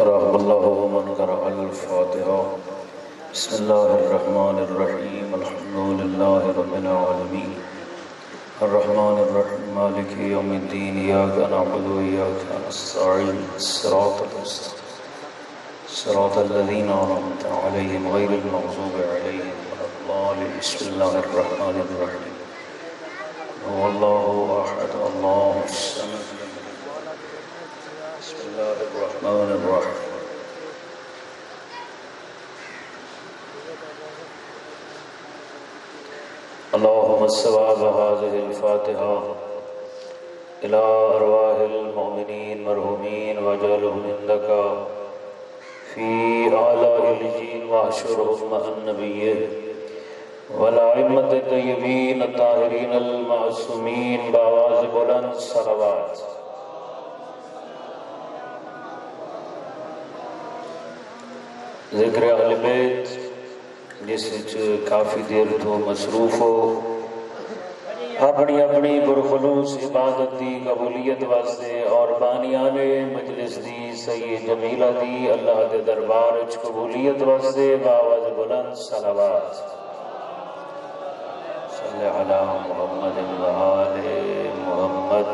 رحم الله ومن قرأ الفاتحة. بسم الله الرحمن الرحيم. الحمد لله رب العالمين الرحمن الرحيم مالك يوم الدين إياك نعبد وإياك نستعين الصراط المستقيم صراط الذين أنعمت عليهم غير المغضوب عليهم ولا الضالين. بسم الله الرحمن الرحيم. هو الله أحد الله الصمد. بسم الله الرحمن الرحيم. اللهم الثواب هذه الفاتحة إلى أرواح المؤمنين مرحومين واجعلهم عندك في أعلى الجين واحشرهم مع النبيين والأئمة الطيبين الطاهرين المعصومين بآواز بلند صلوات. ذکر اہل بیت جس کافی دیر تو مصروف ہو اپنی اپنی پرخلوص عبادت دی قبولیت واسطے اور بانیان مجلس دی سید جمیلہ دی اللہ دے دربار وچ قبولیت واسطے باواز بلند صلوات. صلی علی محمد و آل محمد.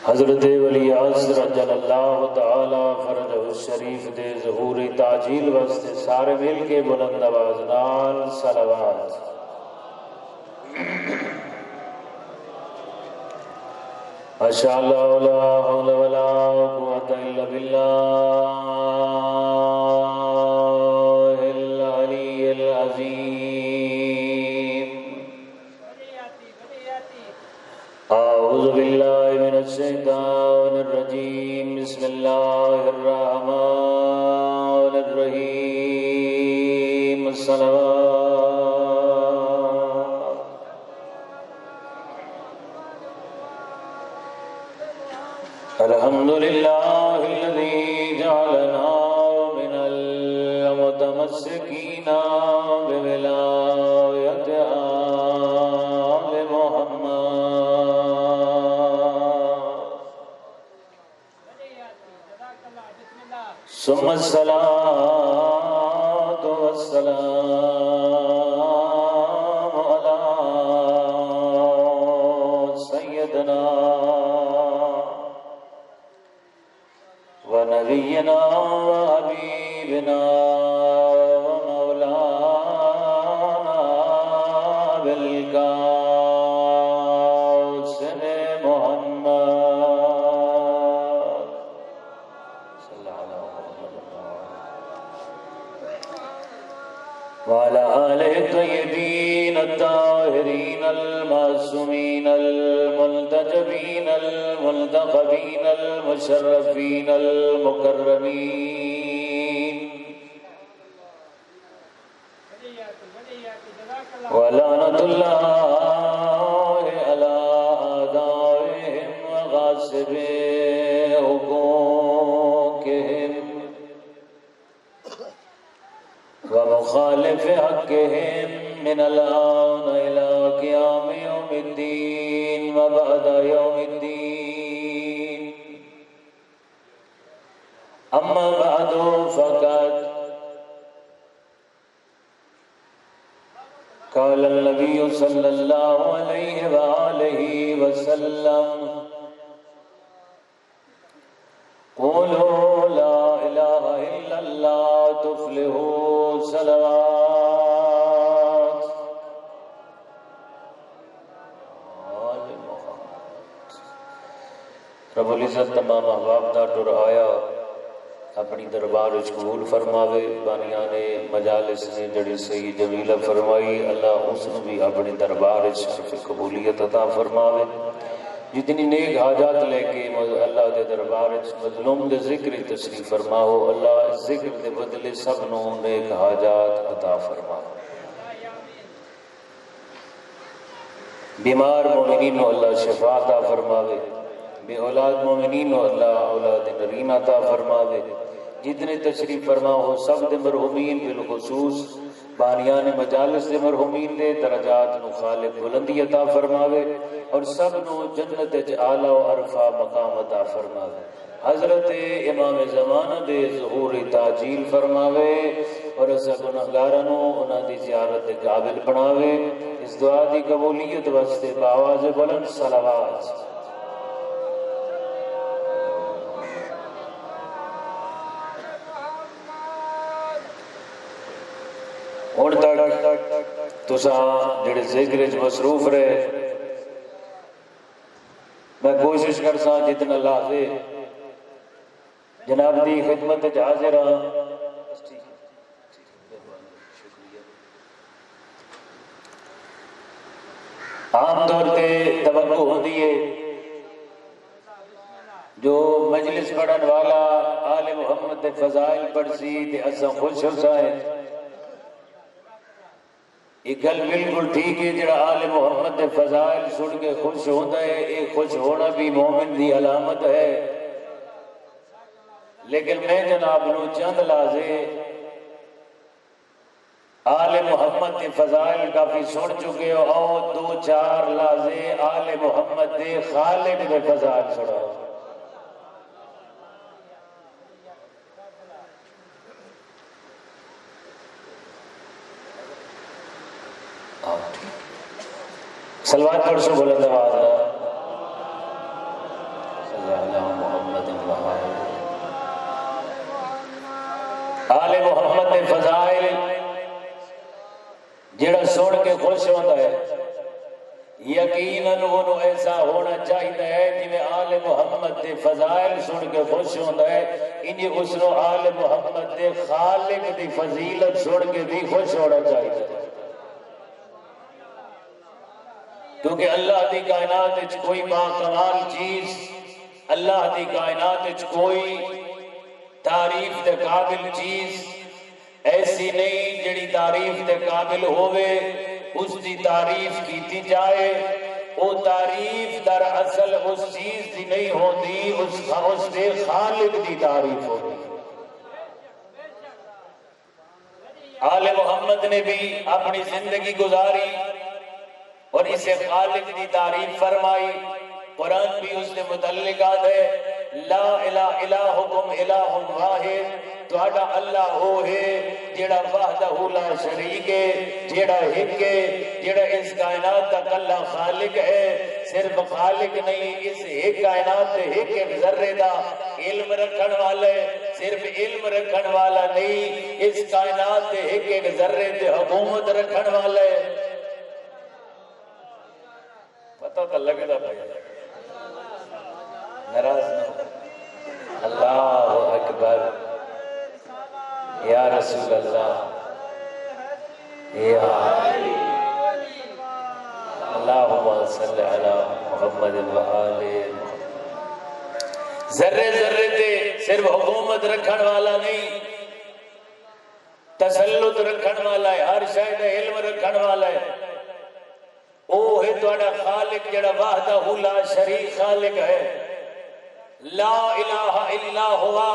حضرت ولی عصر جل اللہ تعالی فرجہ الشریف دے ظہور تعجیل واسطے سارے مل کے بلند آواز نال صلوات. ماشاء اللہ لا حول ولا قوۃ الا باللہ العلی العظیم. اعوذ باللہ من الشیطان الرجیم. بسم اللہ الرحمن الرحیم. الصلوات. الحمدللہ الذی جعلنا من المتمسکین بولایت آل محمد ثم الصلاة والسلام على سيدنا ونبينا وحبيبنا ومولانا بالقاسم محمد صلى الله عليه وسلم وعلى آله الطيبين الطاهرين المعصومين المنتجبين المنتخبين المشرفين المكرمين ولعنة الله على أعدائهم وغاصبي حقوقهم ومخالف حقهم من الآن إلى قيام يوم الدين وبعد يوم الدين. أما بعد فقد قال النبي صلى الله عليه وآله وسلم قولوا لا إله إلا الله تفلحوا. صلوات. رب العزت تمام احباب دا ٹر آیا اپنی دربار وچ قبول فرماوے. بانیان مجالس نے جڑی صحیح جمیلہ فرمائی اللہ اس نو بھی اپنی دربار وچ شرف قبولیت عطا فرماوے. جتنی نیک حاجات لے کے اللہ دے دربار وچ مظلوم دے ذکر تشریف فرماؤ اللہ ذکر دے بدلے سب نو نیک حاجات عطا فرماؤ. بیمار مومنین نو اللہ شفا عطا فرماوے. بے اولاد مومنین نو اللہ اولاد نرین عطا فرماوے. جتنے تشریف فرما ہو سب دے مرحومین بالخصوص بانیان مجالس دے مرحومین دے درجات نو خالق بلندی عطا فرماوے اور سب نو جنت وچ اعلی و عرفہ مقام عطا فرماوے حضرت امام زمانہ دے ظہور تاجیل فرماوے اور اسا گناہگاراں نو انہاں دی زیارت دے قابل بناوے اس دعا دی قبولیت واسطے بآواز بلند صلوات ہن تک تساں جڑے ذکر وچ مصروف رہے میں کوشش کرساں جتنا لازے جناب دی خدمت وچ حاضر ہاں عام طور تے توقع ہوندی ہے جو مجلس پڑھن والا آل محمد دے فضائل پڑھ سی تے اساں خوش ہو سائیں یہ گل بالکل ٹھیک ہے جڑا آل محمد دے فضائل سن کے خوش ہوندا ہے یہ خوش ہونا بھی مومن دی علامت ہے لیکن میں جناب نو چند لازے آل محمد دے فضائل کافی سن چکے ہو اور دو چار لازے آل محمد دے خالق دے فضائل سنا سلوات پڑھ سو بلند آواز صلی اللہ محمد آل محمد دے فضائل جڑا سن کے خوش ہوتا ہے یقیناً انہوں ایسا ہونا چاہیے ہے جی آل محمد دے فضائل سن کے خوش ہوتا ہے انہیں اس نو آل محمد دے خالق دی فضیلت سن کے بھی خوش ہونا چاہیے کیونکہ اللہ دی کائنات وچ کوئی باکمال چیز اللہ دی کائنات وچ کوئی تعریف دے قابل چیز ایسی نہیں جڑی تعریف دے قابل ہوئے اس دی تعریف کیتی جائے وہ تعریف در اصل اس چیز دی نہیں ہوتی اس دے خالق دی تعریف ہوتی آل محمد نے بھی اپنی زندگی گزاری اور اسے خالق دی تعریف فرمائی قرآن بھی اس نے متعلق ہے لا الہ الہکم الہ واحد تہاڈا اللہ ہو ہے جڑا وحدہ لا شریک ہے جڑا ایک ہے جڑا اس کائنات کا کلا خالق ہے صرف خالق نہیں اس ایک کائنات تے ایک ذرے دا علم رکھن والا ہے صرف علم رکھن والا نہیں اس کائنات تے ایک ذرے تے حکومت رکھن والا ہے پتہ تو لگتا پیا ناراض نہ اللہ اکبر یا رسول اللہ یا اللہم صلی علی محمد و آل محمد ذرے ذرے تے صرف حکومت رکھن والا نہیں تسلط رکھن والا ہے ہر شاید علم رکھن والا ہے او ہے تہاڈا خالق جڑا وحدہ لا شریک خالق ہے لا الہ الا ہوا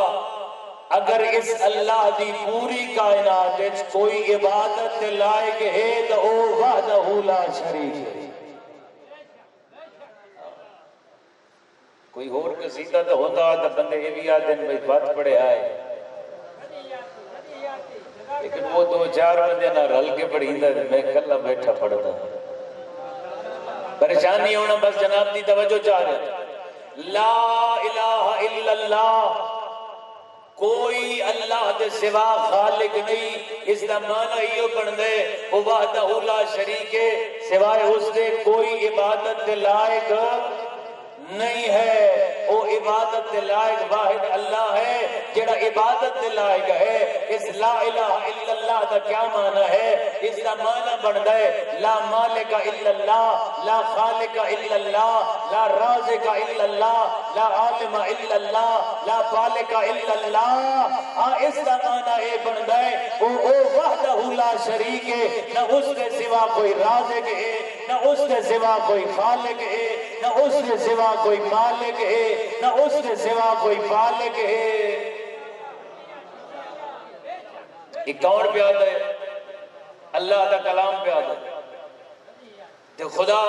اگر اس اللہ دی پوری کائنات وچ کوئی عبادت لائق ہے تو او وحدہ لا شریک ہے کوئی اور قصیدہ تو ہوتا تو بندے یہ بھی آتے ہیں بھائی بات پڑے آئے لیکن وہ دو چار بندے نہ رل کے پڑھیندا میں کلا بیٹھا پڑھتا پریشانی ہونا بس جناب دی توجہ چاہ رہے لا الہ الا اللہ کوئی اللہ دے سوا خالق نہیں اس دا معنی یہ بندے وہ وحدہ لا شریک ہے سوائے اس دے کوئی عبادت دے لائق نہیں ہے وہ عبادت دے لائق واحد اللہ ہے جڑا عبادت دے لائق ہے اس لا الہ الا اللہ دا کیا معنی ہے اس دا معنی بندا ہے لا مالک الا اللہ لا خالق الا اللہ لا رازق الا اللہ لا عالم الا اللہ لا خالق الا اللہ اس دا معنی یہ بندا ہے وہ وحدہ لا شریک ہے نہ اس کے سوا کوئی رازق ہے نہ اس کے سوا کوئی خالق ہے نہ اس کے سوا کوئی مالک ہے نہ اس کے سوا کوئی بالغ ہے یہ کون پہ آتا ہے اللہ دا کلام پہ آدھا تو خدا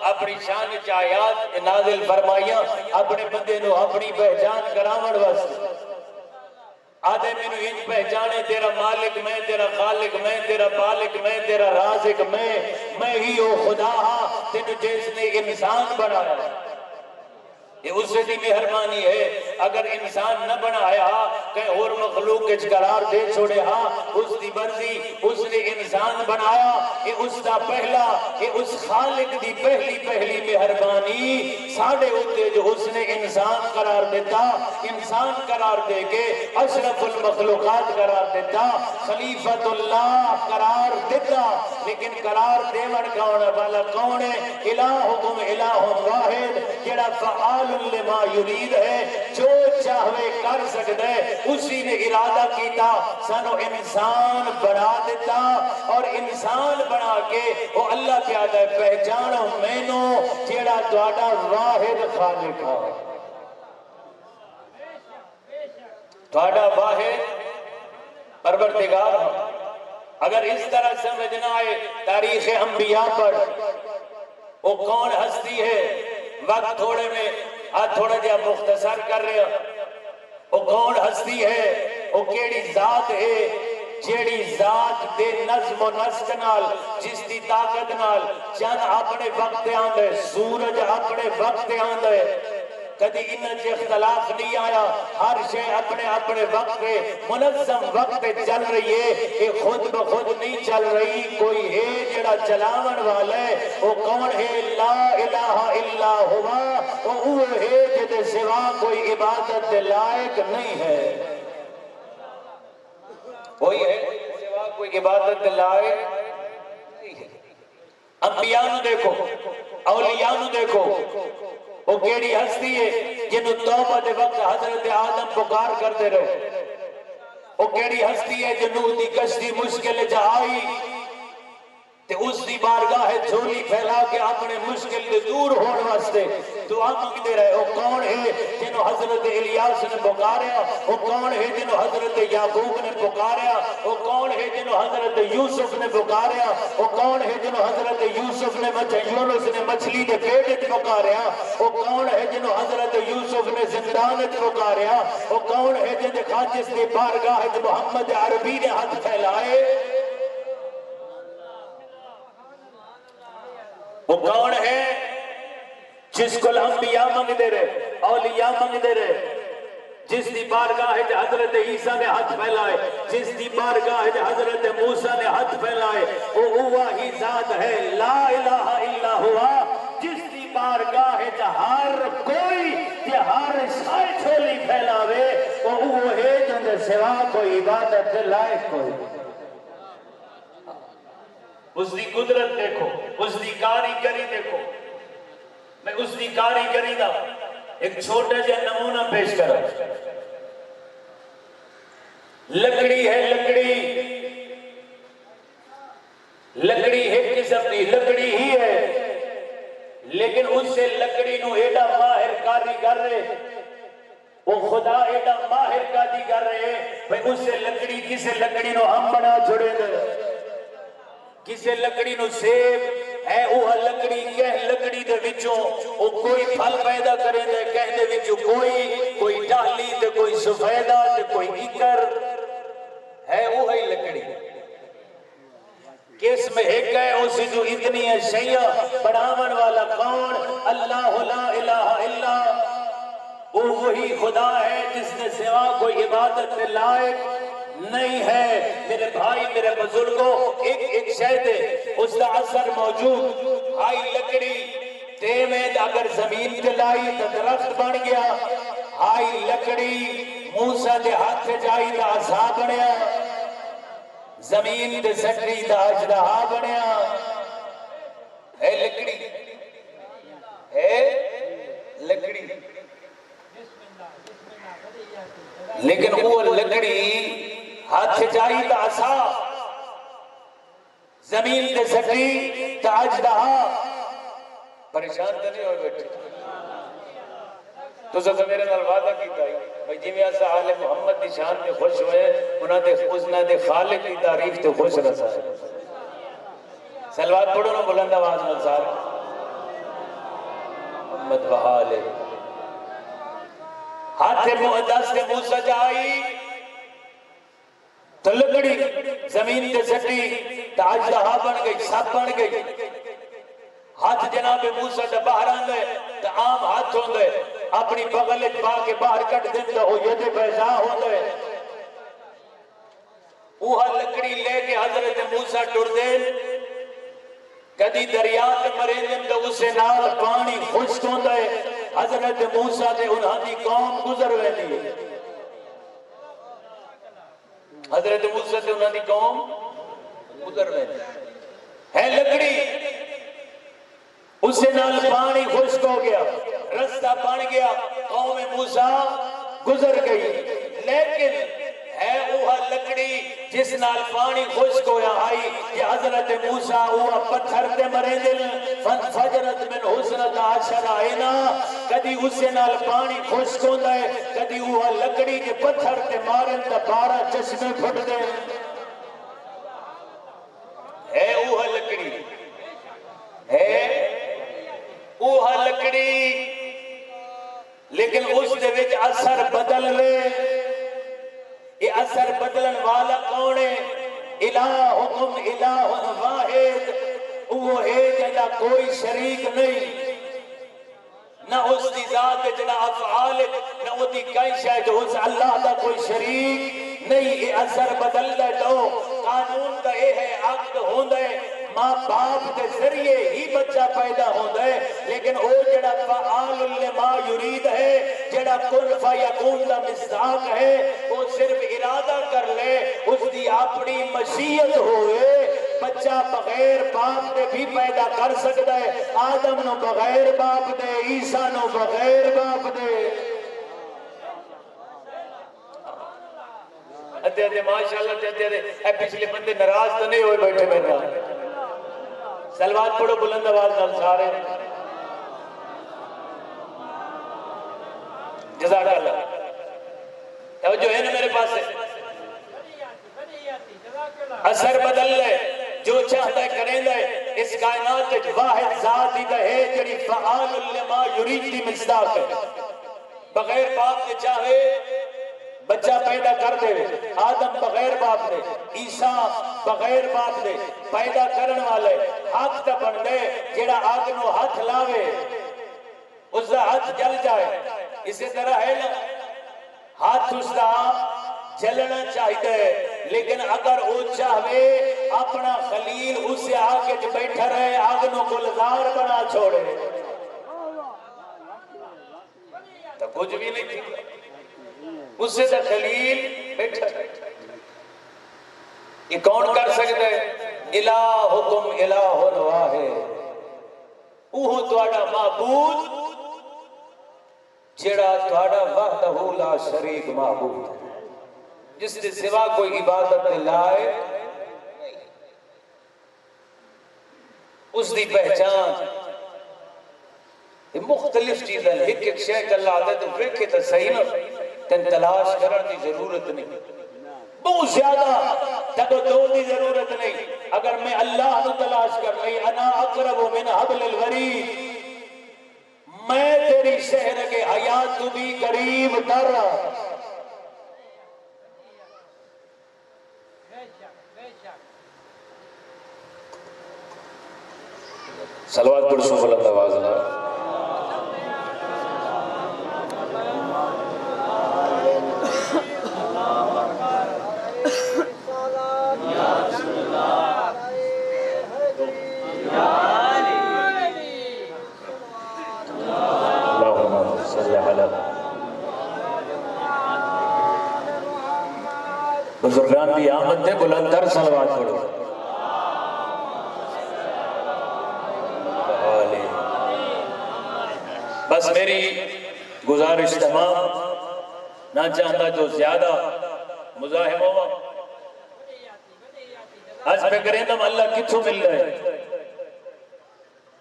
اپنی شان چاہیات نازل فرمائیاں اپنے بندے نو اپنی پہچان کراون واسطے آدھے مینو انج پہچانے تیرا مالک میں، تیرا خالق میں، تیرا بالک میں، تیرا رازق میں ہی او خدا ہاں تینو جس نے انسان بنایا. یہ اس سے دی مہربانی ہے. اگر انسان نہ بنایا کہیں اور مخلوق کے قرار دے چھوڑے ہاں اس دی مرضی. اس نے انسان بنایا یہ اس دا پہلا یہ اس خالق دی پہلی مہربانی ساڑھے ہوتے جو اس نے انسان قرار دیتا. انسان قرار دے کے اشرف المخلوقات قرار دیتا، خلیفۃ اللہ قرار دیتا. لیکن قرار دیون والا کون ہے؟ الہکم الہ واحد جڑا فعال لما یرید ہے، جو چاہوے کر سکتا ہے. اسی نے ارادہ کیتا سانو انسان بنا دیتا اور انسان بنا کے وہ اللہ کیا ہے پہچانو مینو جیڑا تہاڈا واحد خالق ہے، تہاڈا واحد پروردگار ہے. اگر اس طرح سمجھنا ہے تاریخ انبیاء پر وہ کون ہستی ہے، وقت تھوڑے میں آج تھوڑا جہا مختصر کر رہے ہیں. وہ کون ہستی ہے، وہ کیڑی ذات ہے جیڑی ذات دے نظم و نسق نال جس دی طاقت نال چند اپنے وقت آندے، سورج اپنے وقت آندے، کدی انہاں چ اختلاف نہیں آیا. ہر شے اپنے اپنے وقت پہ منظم وقت پہ چل رہی ہے. یہ خود بخود نہیں چل رہی، کوئی ہے جڑا چلاون والا ہے. وہ کون ہے؟ لا الہ الا ہوا. وہ ہے جدے سوا کوئی عبادت دے لائق نہیں ہے. کوئی ہے سوا کوئی عبادت دے لائق نہیں ہے. انبیاء نو دیکھو، اولیاء نو دیکھو، وہ کیڑی ہستی ہے جنہوں توبہ دے وقت حضرت آدم پکار کرتے رہے. وہ کیڑی ہستی ہے جنہوں دی کشتی مشکل جہائی تے اس دی بارگاہ جھولی پھیلا کے اپنے مشکل دے دور ہونے واسطے دعا مانگتے رہے. وہ کون ہے جنہوں حضرت الیاس نے پکاریا؟ وہ کون ہے جنہوں حضرت یعقوب نے پکاریا؟ وہ کون ہے جنہوں حضرت یوسف نے پکاریا؟ وہ کون ہے جنہوں حضرت یوسف نے یونس نے مچھلی دے پیٹ وچ پکاریا؟ وہ کون ہے جنہوں حضرت یوسف نے زندان وچ پکاریا؟ وہ کون ہے جن خاجس دی بارگاہ وچ محمد عربی نے ہاتھ پھیلائے؟ وہ کون ہے جس کو انبیاء منگتے رہے، اولیاء منگتے رہے، جس دی بارگاہ حضرت عیسیٰ نے ہاتھ پھیلائے، جس دی بارگاہ حضرت موسیٰ نے ہاتھ پھیلائے؟ وہ وہی ذات ہے لا الہ الا ہوا جس دی بارگاہ ہر کوئی کہ ہر شے چھولی پھیلاوے. وہ ہے جن سوا کوئی عبادت دے لائق کوئی. اس دی قدرت دیکھو، اس دی کاریگری دیکھو. میں اس دی کاریگری دا ایک چھوٹا جا نمونہ پیش کرا. لکڑی ہے، لکڑی ایک قسم دی لکڑی ہی ہے، لیکن اس سے لکڑی نو ایڈا ماہر کاریگر رہے، وہ خدا ایڈا ماہر کاریگر رہے بھئی اس سے لکڑی کسے لکڑی نو ہم بنا چھوڑے دے، کسے لکڑی نو سیب ہے اوہ لکڑی کہہ لکڑی دے وچوں وہ کوئی پھل پیدا کرے دے کہہ دے وچوں کوئی ڈالی دے کوئی سفیدہ دے کوئی ککر ہے اوہ ہی لکڑی. کس میں ایک ہے اسی جو اتنی ہے شیعہ بڑھاون والا کون؟ اللہ لا الہ الا وہی خدا ہے جس نے سوا کوئی عبادت کے لائق نہیں ہے. میرے بھائی میرے بزرگوں ایک شہد اس کا اثر موجود. آئی لکڑی تیمید اگر زمین کے لائی تو درخت بن گیا. آئی لکڑی موسیٰ دے ہاتھ جائی تو عصا بنیا، زمین دے سٹری تو اجدہا بنیا. ہے لکڑی، ہے لکڑی، لیکن وہ لکڑی ہاتھ جائی تا عصا، زمین تے سٹی تا اجدہا. پریشان تو نہیں ہوئے بیٹھے؟ تو سب میرے نال وعدہ کیتا ہے بھئی جی میں ایسا آل محمد دی شان میں خوش ہوئے انہاں دے خالق کی تعریف تے خوش رسا ہے. سلوات پڑھو نا بلند آواز میں سارے محمد بحالے ہاتھ دست موسیٰ جائی تو لکڑی زمین کے سٹی تاجدہا بن گئی سب بن گئی ہاتھ جناب موسیٰ دا باہر آن گئے تو عام ہاتھ ہوں گئے اپنی بغلت پا کے باہر کٹ دیں تو ہو ید بیضا ہوں گئے اوہا لکڑی لے کے حضرت موسیٰ ٹر دیں کدی دریات مرین دیں تو اسے نال پانی خشک ہوں گئے حضرت موسیٰ دے انہاں دی قوم گزر ویندی ہے حضرت موسیٰ دے انہاں دی قوم گزر ویندی ہے لکڑی اسے نال پانی خشک ہو گیا رستہ بن گیا قوم موسیٰ گزر گئی لیکن ہے اوہا لکڑی جس نال پانی خشک ہویا آئی کہ حضرت موسیٰ اوہا پتھر دے مرے دل فجرت من حسنت عشر آئینا کدی اسے نال پانی خشک ہوتا ہے کدی اوہا لکڑی کے پتھر دے مارن تا 12 چشمے پھٹ دے ہے اوہا لکڑی ہے اوہا لکڑی لیکن اس دے وچ اثر بدل لے یہ اثر بدلن والا کون ہے الہکم الہ واحد وہ ہے جنہ کوئی شریک نہیں نہ اس دی ذات جنہ افعال نہ وہ دی کئی شاید اس اللہ دا کوئی شریک نہیں یہ اثر بدل دے تو قانون دا یہ ہے عقد ہوں دے ماں باپ کے ذریعے ہی بچہ پیدا ہوتا ہے لیکن وہ جڑا فعال لما یرید ہے جڑا کن فیکون دا مصداق ہے وہ صرف ارادہ کر لے اس دی اپنی مشیت ہوئے بچہ بغیر باپ دے بھی پیدا کر سکتا ہے آدم نو بغیر باپ دے عیسیٰ نو بغیر باپ دے ادھے ماشاءاللہ ادھے پچھلے بندے ناراض تو نہیں ہوئے بیٹھے میرا سلوات پڑھو بلند آواز نال سارے جزاک اللہ توجہ ہے نا میرے پاس اثر بدل لے جو چاہتا ہے کریں لے اس کائنات واحد ذات ہی ہے جڑی فعال لما یرید دی مصداق ہے بغیر باپ کے چاہے بچہ پیدا کر دے آدم بغیر باپ دے عیسیٰ بغیر باپ دے پیدا کرن والے ہاتھ تا بن دے جڑا آگ نو ہاتھ لاوے اس دا ہاتھ جل جائے اسی طرح ہے نا ہاتھ اس دا جلنا چاہیے لیکن اگر وہ چاہے اپنا خلیل اسے آگے جو بیٹھا رہے آگ نو گلزار بنا چھوڑے تو کچھ بھی نہیں تھی اس سے خلیل بیٹھا یہ کون کر سکتا ہے الہکم الہ واحد اوہ تواڈا معبود جڑا تواڈا وحدہ لا شریک معبود جس کے سوا کوئی عبادت لائے اس دی پہچان مختلف چیزیں ایک ایک شے اللہ آدھے تو ویکھے تو صحیح نہ تن تلاش کرن دی ضرورت نہیں بہت زیادہ تدو دو دی ضرورت نہیں اگر میں اللہ نو تلاش کر لئی انا اقرب من حبل الورید میں تیری شہر کے حیات تو بھی قریب تر صلوات پڑھ سو بلند آواز نہ بزرگان کی آمد دے بلند تر صلوات پڑھو بس میری گزارش تمام نہ چاہتا جو زیادہ مزاحم ہوا آج پہ کریں تم اللہ کتھو مل رہے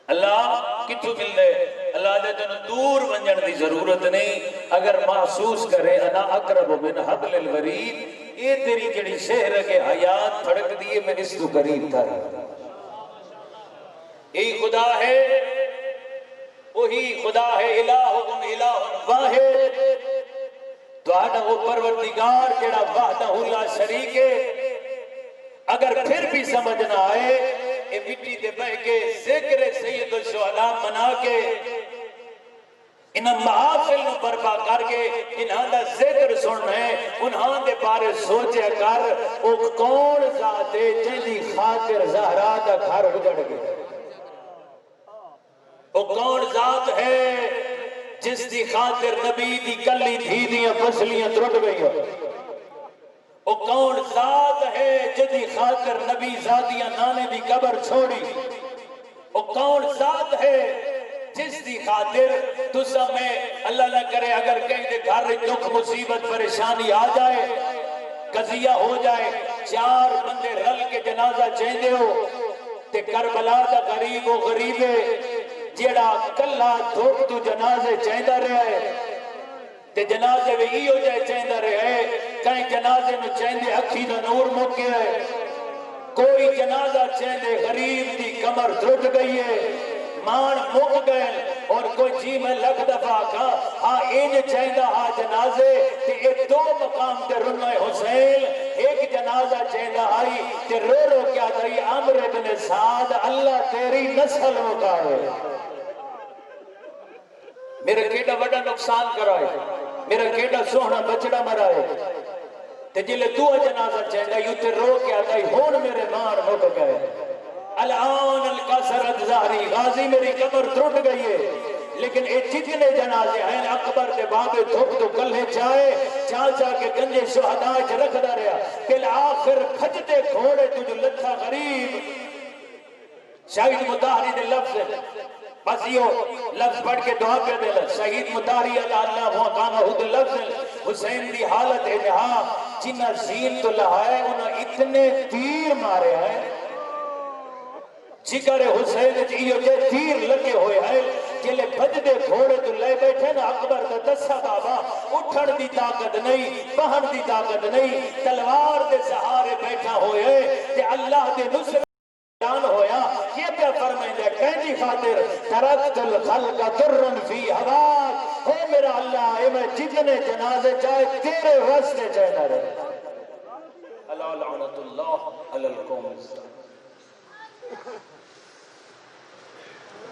اللہ کتھو مل رہے اللہ دے تنو دور ونجن دی ضرورت نہیں اگر محسوس کرے انا اقرب من حبل الورید یہ تیری جڑی شہر کے حیات پھڑک دیئے میں اس تو قریب تھا یہی خدا ہے، وہی خدا ہے، الہکم الہ واحد، تہاڈا وہ پروردگار جڑا وحدہ لا شریک ہے۔ اگر پھر بھی سمجھ نہ آئے، اے مٹی دے بہ کے ذکر سید الشہداء منا کے انہاں محافل نو برپا کر کے انہاں دا ذکر سننا ہے، انہاں دے بارے سوچے کر او کون ذات ہے جن دی خاطر زہرا دا گھر اجڑ گیا، وہ کون ذات ہے جس دی خاطر نبی دی کلی دھی دیاں فصلیاں ترٹ گئیاں، وہ کون ذات ہے جس دی خاطر نبی زادیاں نانے دی قبر چھوڑی، وہ کون ذات ہے جس دی خاطر تسا میں اللہ نہ کرے اگر کہیں دے گھر دکھ مصیبت پریشانی آ جائے، قضیہ ہو جائے، چار بندے رل کے جنازہ چاہندے ہو تے کربلا دا غریب و غریب جیڑا کلا دھوک تو جنازے چاہندہ رہے تے جنازے میں ہی ہو جائے چاہندہ رہے، کہیں جنازے میں چاہندے اکھی دا نور موکے ہے، کوئی جنازہ چاہندے غریب دی کمر دھٹ گئی ہے، مان مک گئے، اور کوئی جی میں لکھ دفعہ کھا ہاں اینج چاہندہ ہاں جنازے تے ایک دو مقام تے رنہ حسین ایک جنازہ چاہندہ آئی تے رو رو کیا دائی عمر بن سعد اللہ تیری نسل مکائے، میرا کیڑا وڈا نقصان کرائے، میرا کیڑا سوہنا بچڑا مرائے، تے جلے دو جنازہ چاہندہ یوں تے رو کیا دائی ہون میرے مار مک گئے، الان القصرت ظہری غازی میری قبر ترٹ گئی ہے، لیکن اے جتنے جنازے ہیں اکبر دے بابے دھوک تو کلے چاہے چاچا کے گنجے شہداء چ رکھ دا رہا، بالآخر کھجتے کھوڑے تجھو لتھا غریب، شہید مطہری دے لفظ بس یہ لفظ پڑھ کے دعا پہ دے لفظ شہید مطہری اللہ مقامہ دے لفظ حسین دی حالت ہے جہاں جنہ زین تو لہائے انہوں اتنے تیر مارے ہیں، جگر حسین جیو جے تیر لگے ہوئے ہیں، جلے بجدے گھوڑے تو لے بیٹھے نا اکبر دا دسا بابا اٹھن دی طاقت نہیں، بہن دی طاقت نہیں، تلوار دے سہارے بیٹھا ہوئے کہ اللہ دے نصر جان ہویا، یہ پہ فرمائیں دے کہیں خاطر ترکت الخلق ترن فی حواک، اے میرا اللہ اے میں جتنے جنازے چاہے تیرے واسطے چاہنا رہے، اللہ لعنت اللہ علی القوم.